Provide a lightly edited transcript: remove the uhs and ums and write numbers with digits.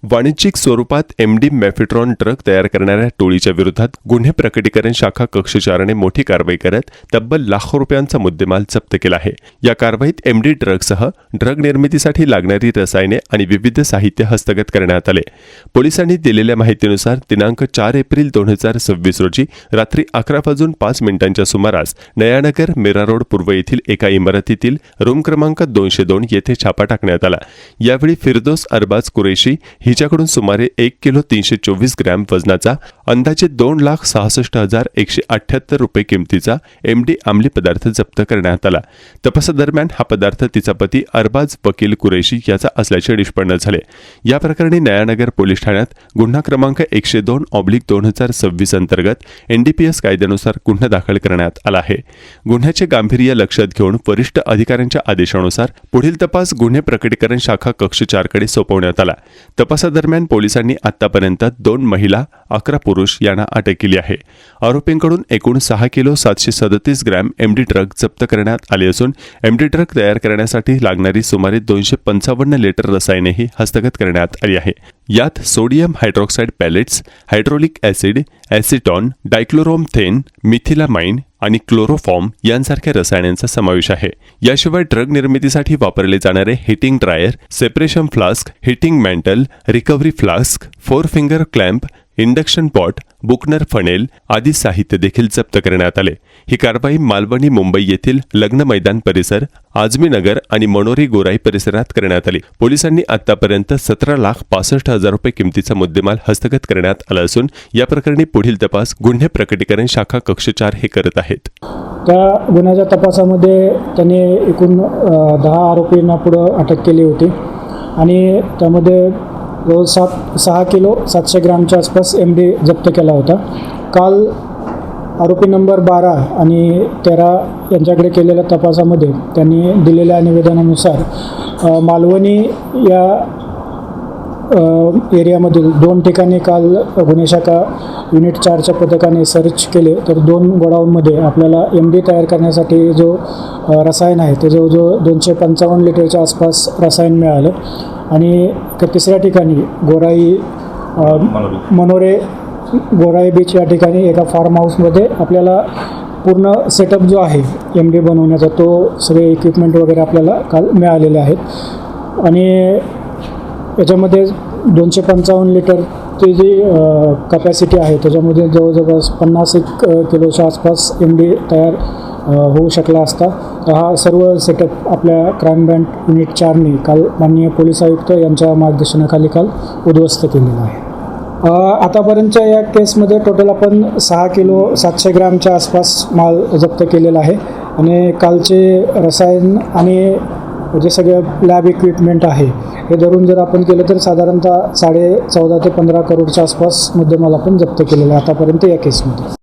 वाणिज्यिक स्वरूपात MD मेफेट्रॉन drug तयार करणाऱ्या टोळीच्या विरोधात गुन्हे प्रकटीकरण शाखा कक्ष 4ने मोठी कारवाई करत तब्बल लाखो रुपयांचा मुद्देमाल जप्त केला आहे। या कारवाईत एमडी ड्रगसह ड्रग निर्मितीसाठी लागणारी रसायने आणि विविध साहित्य हस्तगत करण्यात आले। पोलिसांनी दिलेल्या माहितीनुसार दिनांक 4 एप्रिल 2026 रोजी रात्री 11:05 सुमारास नयानगर मीरा रोड पूर्व येथील एका इमारतीतील रूम क्रमांक 202 येथे छापा टाकण्यात आला। यावेळी फिरदोस अरबाज कुरेशी हिच्याकडून सुमारे 1 किलो 324 ग्रॅम वजनाचा अंदाजे 2,66,178 रुपये किमतीचा एमडी अंमली पदार्थ जप्त करण्यात आला। तपासादरम्यान हा पदार्थ तिचा पती अरबाज वकील कुरेशी याचा असल्याचे निष्पन्न झाले। या प्रकरणी नयानगर पोलीस ठाण्यात गुन्हा क्रमांक 102/2026 अंतर्गत एनडीपीएस कायद्यानुसार गुन्हा दाखल करण्यात आला आहे। गुन्ह्याचे गांभीर्य लक्षात घेऊन वरिष्ठ अधिकाऱ्यांच्या आदेशानुसार पुढील तपास गुन्हे प्रकटीकरण शाखा कक्ष 4 कडे सोपवण्यात आला। तपासादरम्यान पोलिसांनी आतापर्यंत 2 महिला 11 पुरुष यांना अटक केली आहे। आरोपींकडून एकूण 6 किलो 737 ग्रॅम एमडी ड्रग जप्त करण्यात आले असून एमडी ड्रग तयार करण्यासाठी लागणारी सुमारे 255 लिटर रसायनेही हस्तगत करण्यात आली आहे। यात sodium hydroxide pellets, hydraulic acid, acetone, dichloromethane, methylamine आणि क्लोरोफॉर्म यांसारख्या रसायनांचा समावेश आहे। याशिवाय ड्रग निर्मितीसाठी वापरले जाणारे heating dryer, separation flask, heating mantle, recovery flask, 4 finger clamp, induction pot, Buchner funnel आदी साहित्य देखील जप्त करण्यात आले। ही कारवाई मालवणी मुंबई येथील लग्न मैदान परिसर, आझमी नगर आणि मनोरी गोराई परिसरात करण्यात आली। पोलिसांनी आतापर्यंत 17,65,000 रुपये किमतीचा मुद्देमाल हस्तगत करण्यात आला असून या प्रकरणी पुढील तपास गुन्हे प्रकटीकरण शाखा कक्ष 4 हे करत आहेत। त्या गुन्ह्याच्या तपासामध्ये त्यांनी एकूण 10 आरोपींना पुढे अटक केली होती आणि त्यामध्ये 6 किलो 700 ग्रॅमच्या आसपास एमडी जप्त केला होता। काल आरोपी नंबर 12 आणि 13 यांच्याकडे केलेल्या तपासामध्ये त्यांनी दिलेल्या निवेदनानुसार मालवणी या एरियामधील 2 ठिकाणी काल गुन्हे शाखा युनिट 4च्या पथकाने सर्च केले तर 2 गोडाऊनमध्ये आपल्याला एमडी तयार करण्यासाठी जो रसायन आहे ते जवळजवळ 255 लिटरच्या आसपास रसायन मिळालं आणि तिसऱ्या ठिकाणी मनोरे गोराई बीच या ठिकाणी एका फार्म हाऊसमध्ये आपल्याला पूर्ण सेटअप जो आहे एमडी बनवण्याचा तो सगळे इक्विपमेंट वगैरे आपल्याला काल मिळालेले आहेत आणि याच्यामध्ये 255 लिटरची जी कपॅसिटी आहे त्याच्यामध्ये जवळजवळ 50 किलोच्या आसपास एमडी तयार होऊ शकला असता। हा सर्व सेटअप आपल्या क्राईम ब्रँच युनिट 4ने काल माननीय पोलीस आयुक्त यांच्या मार्गदर्शनाखाली काल उद्ध्वस्त केलेला आहे। आतापर्यंतच्या या केसमध्ये टोटल आपण 6 किलो 700 ग्रॅमच्या आसपास माल जप्त केलेला आहे आणि कालचे रसायन आणि जे सगळे लॅब इक्विपमेंट आहे हे धरून जर आपण केलं तर साधारणतः 14.5 ते 15 करोडच्या आसपास मुद्देमाल आपण जप्त केलेला आहे आतापर्यंत या केसमध्ये।